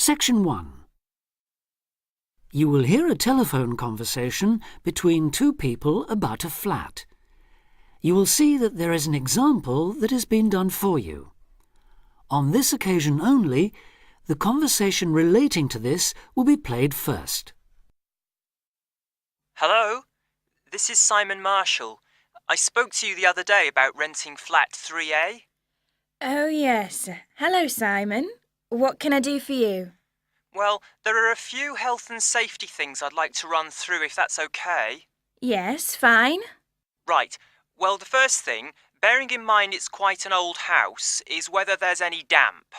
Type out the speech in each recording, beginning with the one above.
Section 1. You will hear a telephone conversation between two people about a flat. You will see that there is an example that has been done for you. On this occasion only, the conversation relating to this will be played first. Hello, this is Simon Marshall. I spoke to you the other day about renting flat 3A. Oh, yes. Hello, Simon. What can I do for you? Well, there are a few health and safety things I'd like to run through if that's okay. Yes, fine. Right, well, the first thing, bearing in mind it's quite an old house, is whether there's any damp.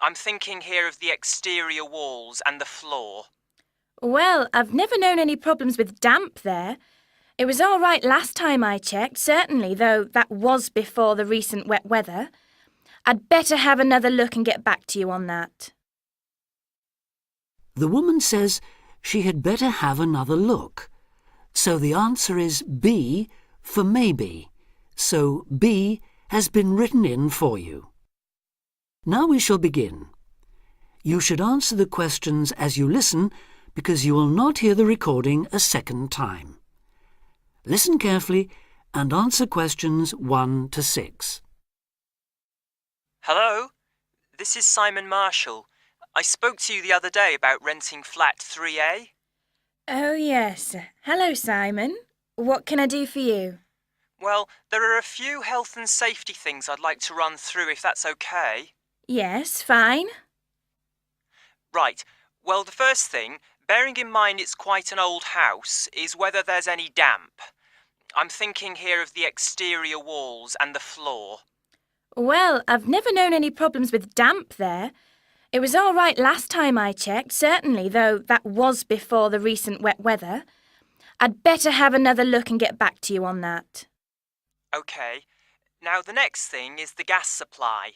I'm thinking here of the exterior walls and the floor. Well, I've never known any problems with damp there. It was all right last time I checked, certainly, though that was before the recent wet weather. I'd better have another look and get back to you on that. The woman says she had better have another look. So the answer is B for maybe. So B has been written in for you. Now we shall begin. You should answer the questions as you listen because you will not hear the recording a second time. Listen carefully and answer questions 1 to 6. Hello, this is Simon Marshall. I spoke to you the other day about renting flat 3A. Oh, yes. Hello, Simon. What can I do for you? Well, there are a few health and safety things I'd like to run through if that's okay. Yes, fine. Right, well, the first thing, bearing in mind it's quite an old house, is whether there's any damp. I'm thinking here of the exterior walls and the floor. Well, I've never known any problems with damp there. It was all right last time I checked, certainly, though that was before the recent wet weather. I'd better have another look and get back to you on that. OK. Now, the next thing is the gas supply.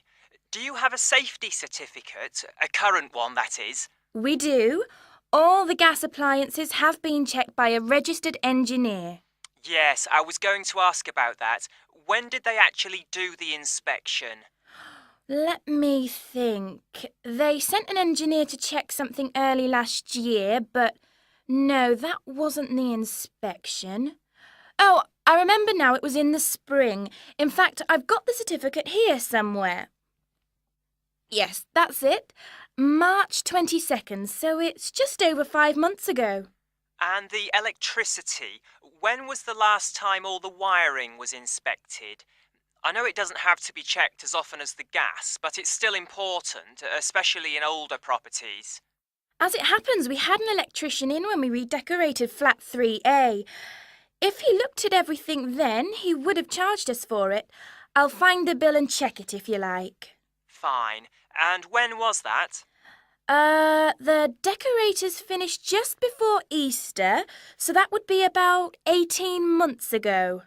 Do you have a safety certificate? A current one, that is? We do. All the gas appliances have been checked by a registered engineer. Yes, I was going to ask about that. When did they actually do the inspection? Let me think. They sent an engineer to check something early last year, but no, that wasn't the inspection. Oh, I remember now, it was in the spring. In fact, I've got the certificate here somewhere. Yes, that's it. March 22nd, so it's just over 5 months ago. And the electricity, when was the last time all the wiring was inspected? I know it doesn't have to be checked as often as the gas, but it's still important, especially in older properties. As it happens, we had an electrician in when we redecorated flat 3A. If he looked at everything then, he would have charged us for it. I'll find the bill and check it if you like. Fine. And when was that? The decorators finished just before Easter, so that would be about 18 months ago.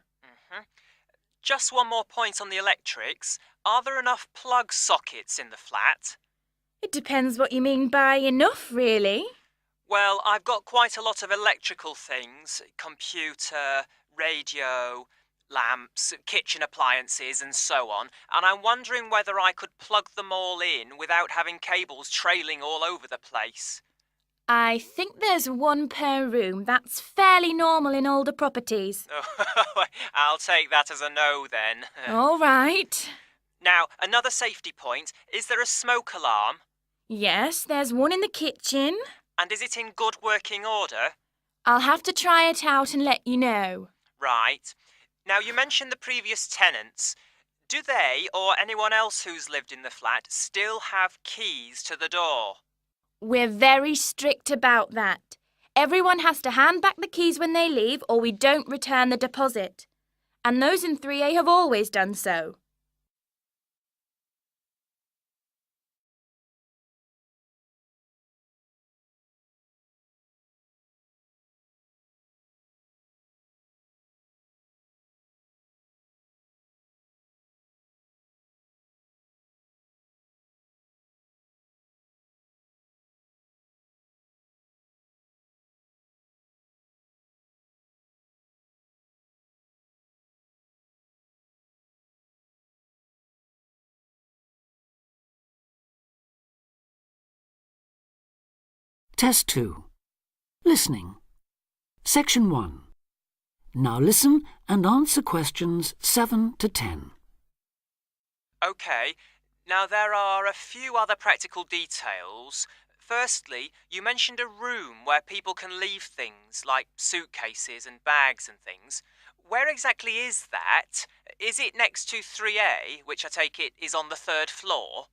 Just one more point on the electrics. Are there enough plug sockets in the flat? It depends what you mean by enough, really. Well, I've got quite a lot of electrical things. Computer, radio, lamps, kitchen appliances and so on. And I'm wondering whether I could plug them all in without having cables trailing all over the place. I think there's one per room. That's fairly normal in older properties. I'll take that as a no then. All right. Now, another safety point. Is there a smoke alarm? Yes, there's one in the kitchen. And is it in good working order? I'll have to try it out and let you know. Right. Now, you mentioned the previous tenants. Do they, or anyone else who's lived in the flat, still have keys to the door? We're very strict about that. Everyone has to hand back the keys when they leave or we don't return the deposit. And those in 3A have always done so. Test 2. Listening. Section 1. Now listen and answer questions 7 to 10. OK, now there are a few other practical details. Firstly, you mentioned a room where people can leave things like suitcases and bags and things. Where exactly is that? Is it next to 3A, which I take it is on the 3rd floor?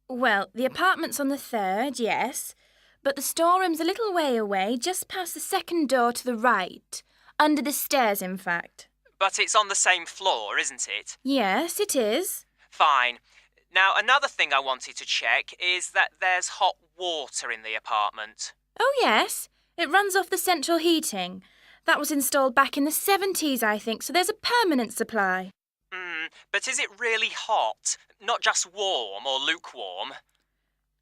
Well, the apartment's on the 3rd, yes, but the storeroom's a little way away, just past the 2nd door to the right. Under the stairs, in fact. But it's on the same floor, isn't it? Yes, it is. Fine. Now, another thing I wanted to check is that there's hot water in the apartment. Oh, yes. It runs off the central heating. That was installed back in the 70s, I think, so there's a permanent supply. But is it really hot? Not just warm or lukewarm?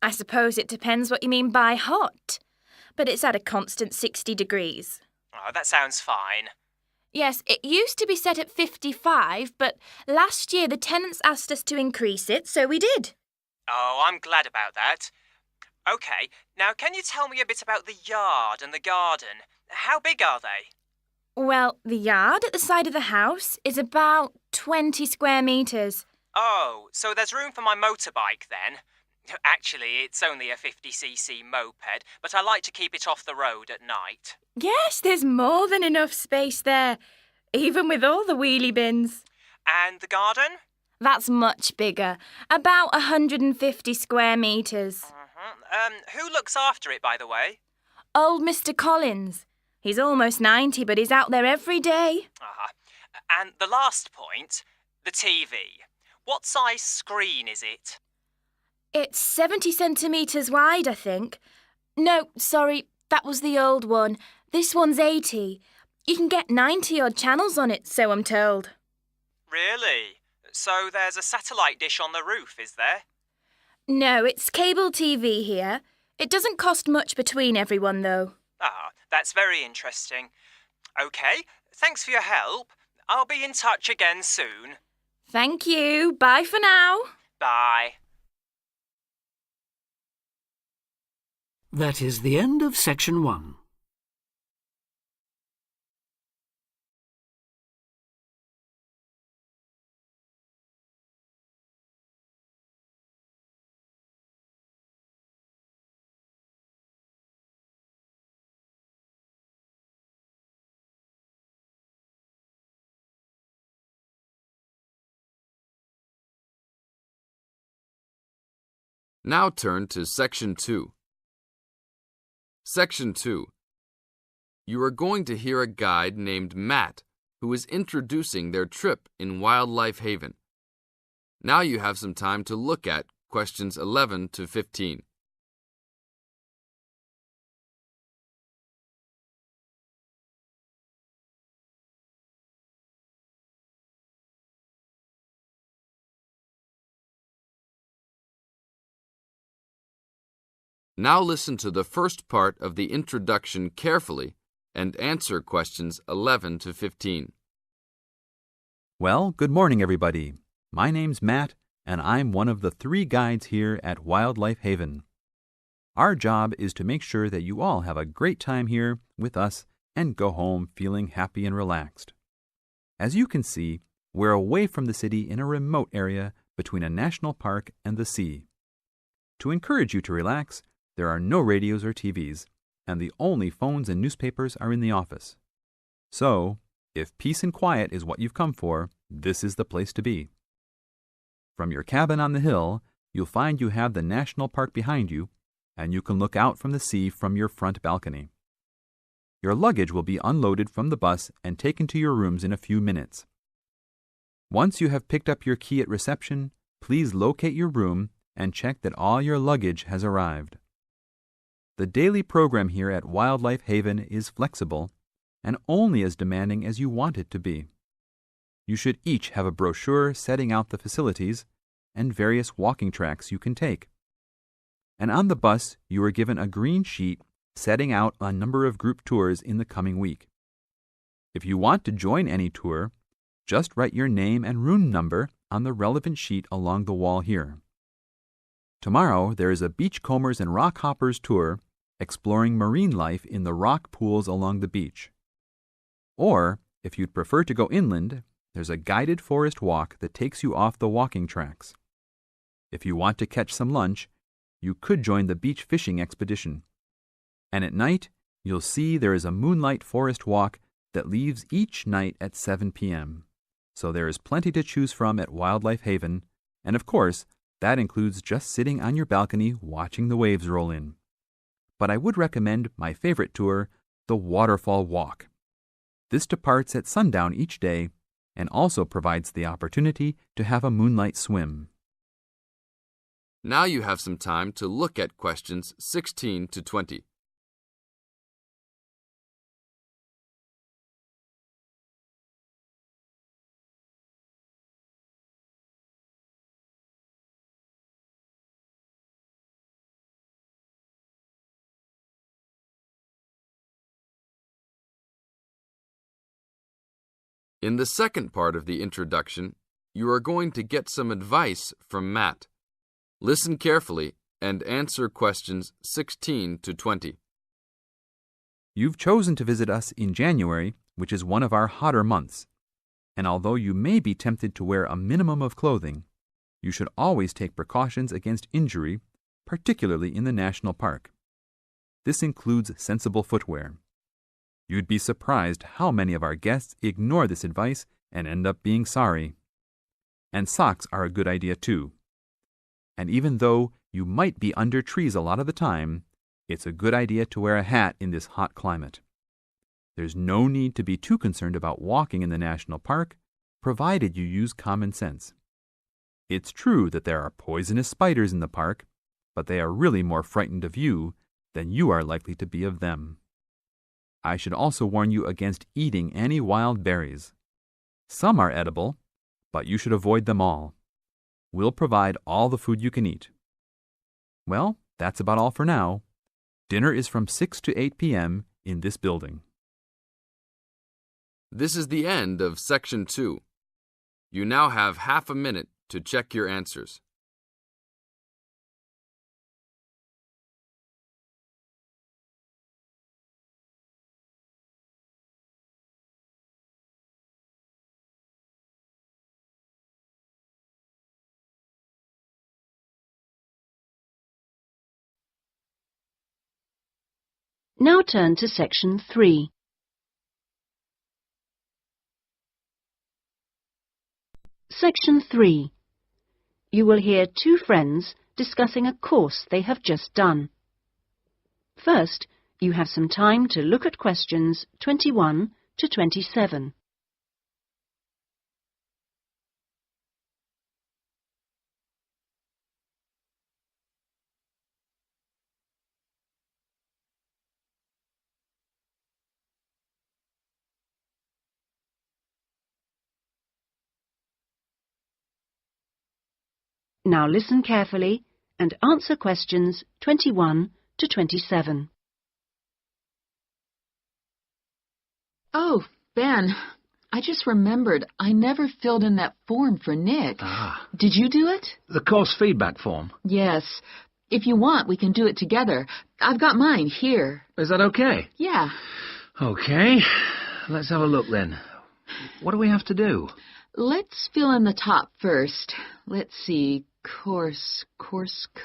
I suppose it depends what you mean by hot. But it's at a constant 60 degrees. Oh, that sounds fine. Yes, it used to be set at 55, but last year the tenants asked us to increase it, so we did. Oh, I'm glad about that. OK, now can you tell me a bit about the yard and the garden? How big are they? Well, the yard at the side of the house is about 20 square metres. Oh, so there's room for my motorbike then? Actually, it's only a 50cc moped, but I like to keep it off the road at night. Yes, there's more than enough space there, even with all the wheelie bins. And the garden? That's much bigger, about 150 square metres. Who looks after it, by the way? Old Mr. Collins. He's almost 90, but he's out there every day. And the last point, the TV. What size screen is it? It's 70 centimetres wide, I think. No, sorry, that was the old one. This one's 80. You can get 90-odd channels on it, so I'm told. Really? So there's a satellite dish on the roof, is there? No, it's cable TV here. It doesn't cost much between everyone, though. That's very interesting. OK, thanks for your help. I'll be in touch again soon. Thank you. Bye for now. Bye. That is the end of Section 1. Now turn to Section 2. Section 2. You are going to hear a guide named Matt who is introducing their trip in Wildlife Haven. Now you have some time to look at questions 11 to 15. Now listen to the first part of the introduction carefully and answer questions 11 to 15. Well, good morning, everybody. My name's Matt, and I'm one of the 3 guides here at Wildlife Haven. Our job is to make sure that you all have a great time here with us and go home feeling happy and relaxed. As you can see, we're away from the city in a remote area between a national park and the sea. To encourage you to relax, there are no radios or TVs, and the only phones and newspapers are in the office. So, if peace and quiet is what you've come for, this is the place to be. From your cabin on the hill, you'll find you have the national park behind you, and you can look out from the sea from your front balcony. Your luggage will be unloaded from the bus and taken to your rooms in a few minutes. Once you have picked up your key at reception, please locate your room and check that all your luggage has arrived. The daily program here at Wildlife Haven is flexible and only as demanding as you want it to be. You should each have a brochure setting out the facilities and various walking tracks you can take. And on the bus, you are given a green sheet setting out a number of group tours in the coming week. If you want to join any tour, just write your name and room number on the relevant sheet along the wall here. Tomorrow, there is a Beachcombers and Rock Hoppers tour exploring marine life in the rock pools along the beach. Or, if you'd prefer to go inland, there's a guided forest walk that takes you off the walking tracks. If you want to catch some lunch, you could join the beach fishing expedition. And at night, you'll see there is a moonlight forest walk that leaves each night at 7 p.m. So there is plenty to choose from at Wildlife Haven, and of course, that includes just sitting on your balcony watching the waves roll in. But I would recommend my favorite tour, the Waterfall Walk. This departs at sundown each day and also provides the opportunity to have a moonlight swim. Now you have some time to look at questions 16 to 20. In the second part of the introduction, you are going to get some advice from Matt. Listen carefully and answer questions 16 to 20. You've chosen to visit us in January, which is one of our hotter months. And although you may be tempted to wear a minimum of clothing, you should always take precautions against injury, particularly in the national park. This includes sensible footwear. You'd be surprised how many of our guests ignore this advice and end up being sorry. And socks are a good idea too. And even though you might be under trees a lot of the time, it's a good idea to wear a hat in this hot climate. There's no need to be too concerned about walking in the national park, provided you use common sense. It's true that there are poisonous spiders in the park, but they are really more frightened of you than you are likely to be of them. I should also warn you against eating any wild berries. Some are edible, but you should avoid them all. We'll provide all the food you can eat. Well, that's about all for now. Dinner is from 6 to 8 p.m. in this building. This is the end of Section 2. You now have half a minute to check your answers. Now turn to Section 3. Section 3. You will hear two friends discussing a course they have just done. First, you have some time to look at questions 21 to 27. Now listen carefully and answer questions 21 to 27. Oh, Ben, I just remembered I never filled in that form for Nick. Ah. Did you do it? The course feedback form. Yes. If you want, we can do it together. I've got mine here. Is that okay? Yeah. Okay. Let's have a look then. What do we have to do? Let's fill in the top first. Let's see. Course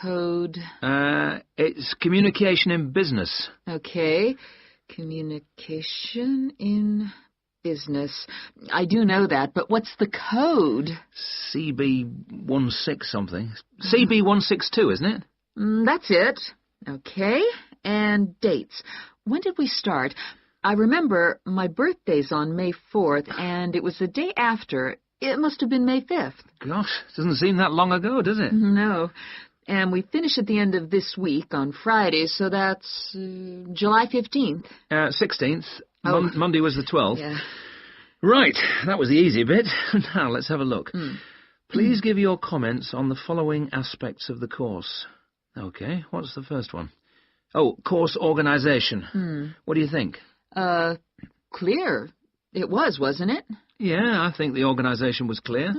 code. It's communication in business. Okay. Communication in business. I do know that, but what's the code? CB16 something. CB162, isn't it? That's it. Okay. And dates. When did we start? I remember my birthday's on May 4th, and it was the day after. It must have been May 5th. Gosh, doesn't seem that long ago, does it? No. And we finish at the end of this week on Friday, so that's July 15th. 16th. Oh. Monday was the 12th. Yeah. Right, that was the easy bit. Now, let's have a look. Please give your comments on the following aspects of the course. Okay, what's the first one? Oh, course organisation. What do you think? Clear. It was, wasn't it? Yeah, I think the organisation was clear.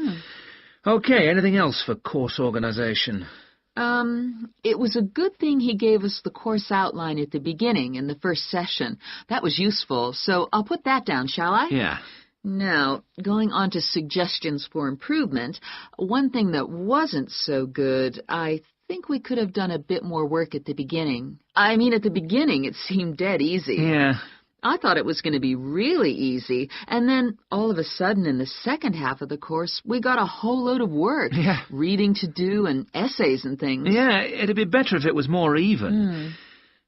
Okay, anything else for course organisation? It was a good thing he gave us the course outline at the beginning in the first session. That was useful, so I'll put that down, shall I? Yeah. Now, going on to suggestions for improvement, one thing that wasn't so good, I think we could have done a bit more work at the beginning. I mean, at the beginning it seemed dead easy. Yeah. I thought it was going to be really easy, and then all of a sudden in the second half of the course, we got a whole load of work. Yeah. Reading to do and essays and things. Yeah, it'd be better if it was more even.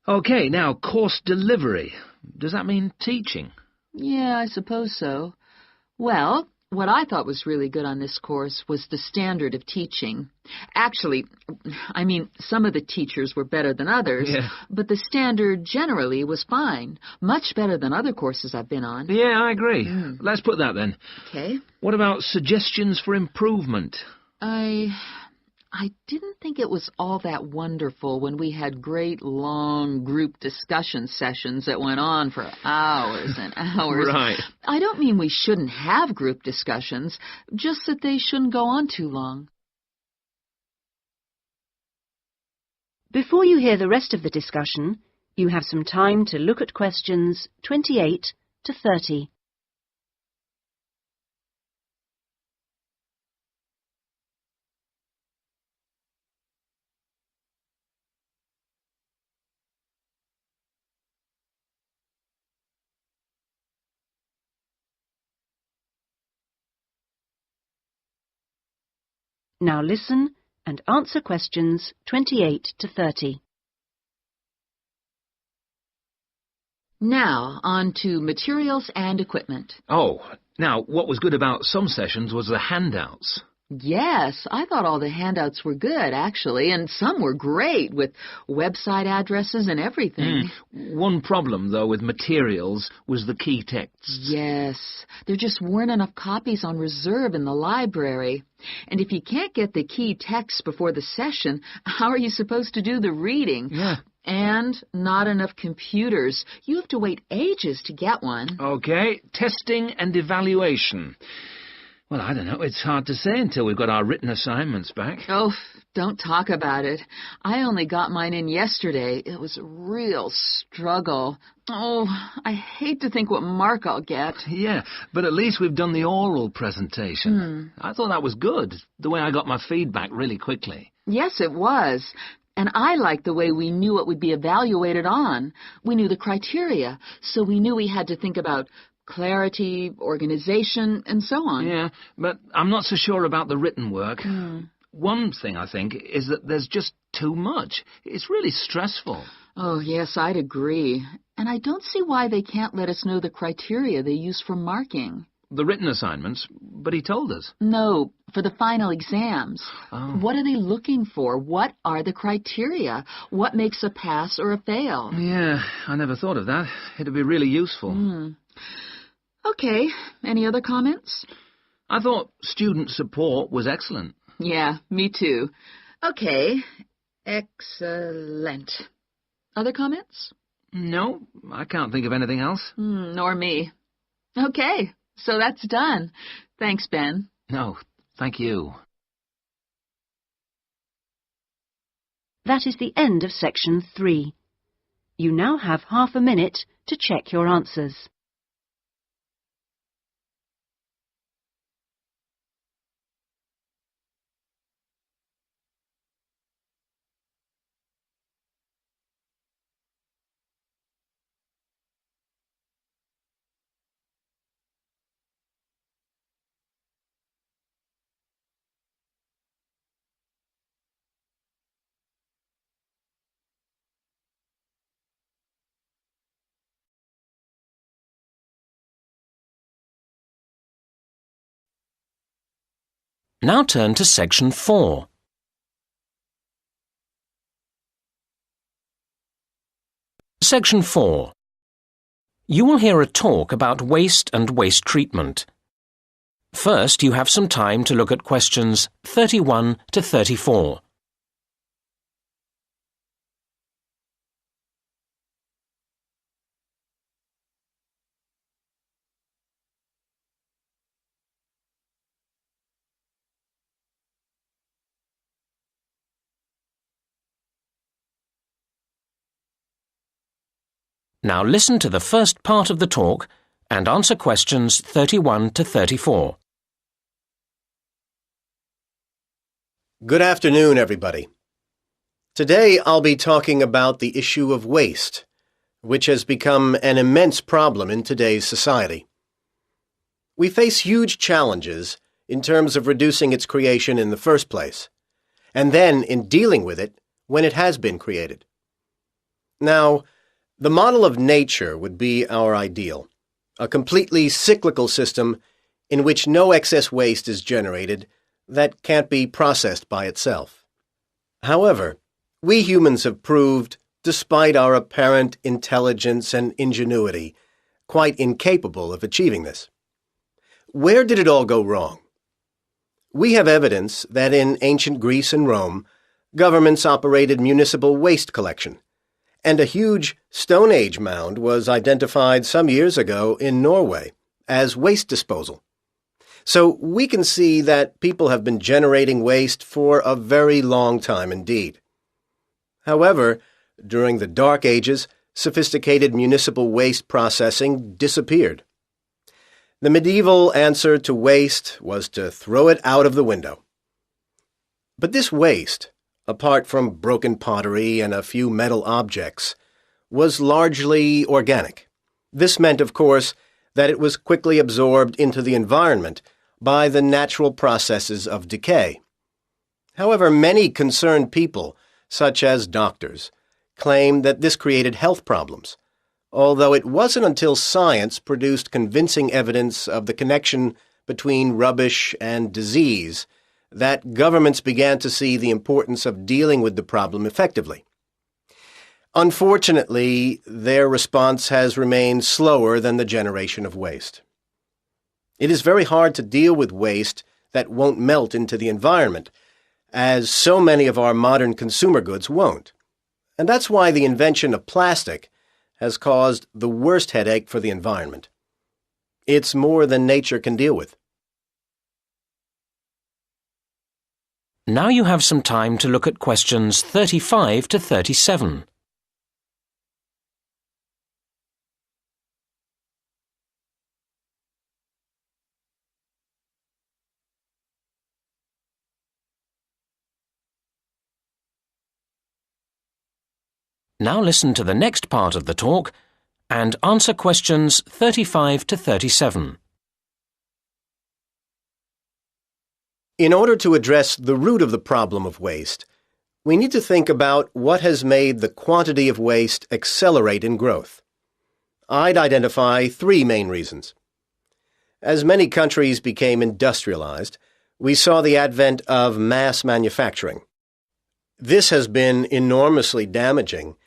Okay, now, course delivery. Does that mean teaching? Yeah, I suppose so. Well, what I thought was really good on this course was the standard of teaching. Actually, I mean, some of the teachers were better than others, Yeah. but the standard generally was fine. Much better than other courses I've been on. Yeah, I agree. Let's put that then. Okay. What about suggestions for improvement? I didn't think it was all that wonderful when we had great, long group discussion sessions that went on for hours and hours. Right. I don't mean we shouldn't have group discussions, just that they shouldn't go on too long. Before you hear the rest of the discussion, you have some time to look at questions 28 to 30. Now listen and answer questions 28 to 30. Now, on to materials and equipment. Oh, now, what was good about some sessions was the handouts. Yes, I thought all the handouts were good, actually, and some were great, with website addresses and everything. One problem, though, with materials was the key texts. Yes, there just weren't enough copies on reserve in the library. And if you can't get the key text before the session, how are you supposed to do the reading? Yeah. And not enough computers. You have to wait ages to get one. Okay, testing and evaluation. Well, I don't know. It's hard to say until we've got our written assignments back. Oh, don't talk about it. I only got mine in yesterday. It was a real struggle. Oh, I hate to think what mark I'll get. Yeah, but at least we've done the oral presentation. I thought that was good, the way I got my feedback really quickly. Yes, it was. And I liked the way we knew what would be evaluated on. We knew the criteria, so we knew we had to think about clarity, organization, and so on. Yeah, but I'm not so sure about the written work. One thing, I think, is that there's just too much. It's really stressful. Oh, yes, I'd agree. And I don't see why they can't let us know the criteria they use for marking. The written assignments, but he told us. No, for the final exams. Oh. What are they looking for? What are the criteria? What makes a pass or a fail? Yeah, I never thought of that. It'd be really useful. Okay, any other comments? I thought student support was excellent. Yeah, me too. Okay, excellent. Other comments? No, I can't think of anything else. Nor me. Okay, so that's done. Thanks, Ben. No, thank you. That is the end of section 3. You now have half a minute to check your answers. Now turn to section 4. Section 4. You will hear a talk about waste and waste treatment. First, you have some time to look at questions 31 to 34. Now listen to the first part of the talk and answer questions 31 to 34. Good afternoon, everybody. Today I'll be talking about the issue of waste, which has become an immense problem in today's society. We face huge challenges in terms of reducing its creation in the first place, and then in dealing with it when it has been created. Now, the model of nature would be our ideal, a completely cyclical system in which no excess waste is generated that can't be processed by itself. However, we humans have proved, despite our apparent intelligence and ingenuity, quite incapable of achieving this. Where did it all go wrong? We have evidence that in ancient Greece and Rome, governments operated municipal waste collection, and a huge Stone Age mound was identified some years ago in Norway as waste disposal. So we can see that people have been generating waste for a very long time indeed. However, during the Dark Ages, sophisticated municipal waste processing disappeared. The medieval answer to waste was to throw it out of the window. But this waste, apart from broken pottery and a few metal objects, was largely organic. This meant, of course, that it was quickly absorbed into the environment by the natural processes of decay. However, many concerned people, such as doctors, claim that this created health problems, although it wasn't until science produced convincing evidence of the connection between rubbish and disease that governments began to see the importance of dealing with the problem effectively. Unfortunately, their response has remained slower than the generation of waste. It is very hard to deal with waste that won't melt into the environment, as so many of our modern consumer goods won't. And that's why the invention of plastic has caused the worst headache for the environment. It's more than nature can deal with. Now you have some time to look at questions 35 to 37. Now listen to the next part of the talk and answer questions 35 to 37. In order to address the root of the problem of waste, we need to think about what has made the quantity of waste accelerate in growth. I'd identify three main reasons. As many countries became industrialized, we saw the advent of mass manufacturing. This has been enormously damaging,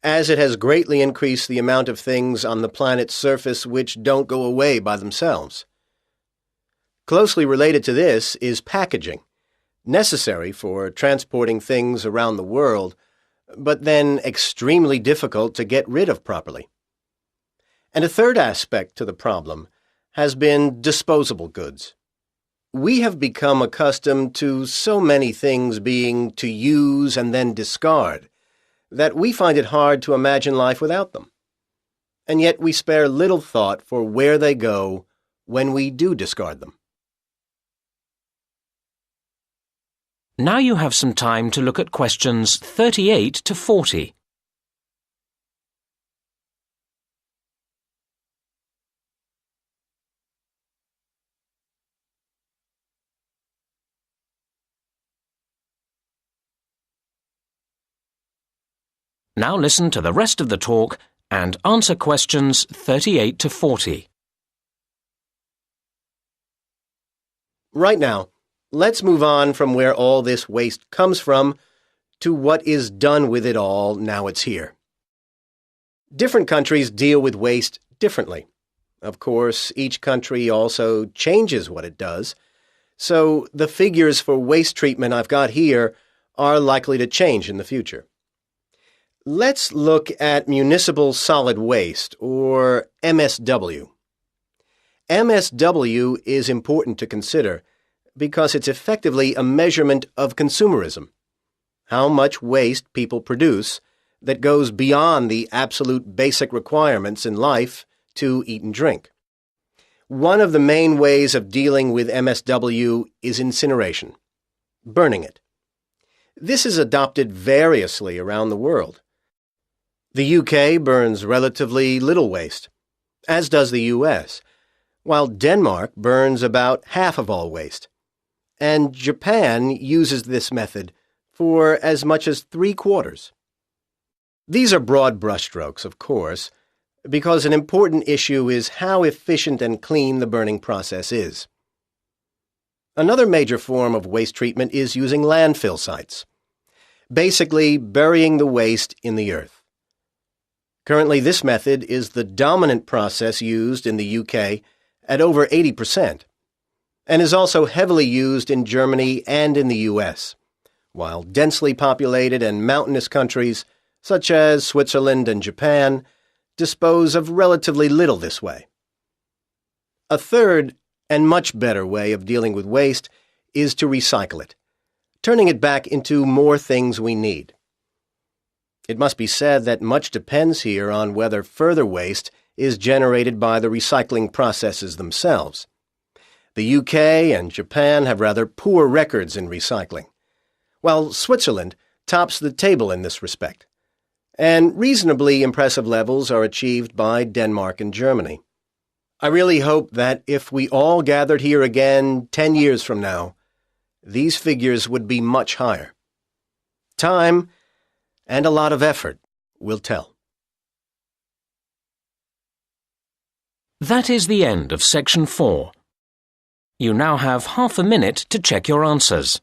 as it has greatly increased the amount of things on the planet's surface which don't go away by themselves. Closely related to this is packaging, necessary for transporting things around the world, but then extremely difficult to get rid of properly. And a third aspect to the problem has been disposable goods. We have become accustomed to so many things being to use and then discard that we find it hard to imagine life without them. And yet we spare little thought for where they go when we do discard them. Now you have some time to look at questions 38 to 40. Now listen to the rest of the talk and answer questions 38 to 40. Right now, let's move on from where all this waste comes from to what is done with it all now it's here. Different countries deal with waste differently. Of course, each country also changes what it does, so the figures for waste treatment I've got here are likely to change in the future. Let's look at municipal solid waste, or MSW. MSW is important to consider because it's effectively a measurement of consumerism, how much waste people produce that goes beyond the absolute basic requirements in life to eat and drink. One of the main ways of dealing with MSW is incineration, burning it. This is adopted variously around the world. The UK burns relatively little waste, as does the US, while Denmark burns about half of all waste, and Japan uses this method for as much as 3/4. These are broad brushstrokes, of course, because an important issue is how efficient and clean the burning process is. Another major form of waste treatment is using landfill sites, basically burying the waste in the earth. Currently, this method is the dominant process used in the UK at over 80%, and is also heavily used in Germany and in the US, while densely populated and mountainous countries such as Switzerland and Japan dispose of relatively little this way. A third and much better way of dealing with waste is to recycle it, turning it back into more things we need. It must be said that much depends here on whether further waste is generated by the recycling processes themselves. The UK and Japan have rather poor records in recycling, while Switzerland tops the table in this respect, and reasonably impressive levels are achieved by Denmark and Germany. I really hope that if we all gathered here again 10 years from now, these figures would be much higher. Time and a lot of effort will tell. That is the end of Section 4. You now have half a minute to check your answers.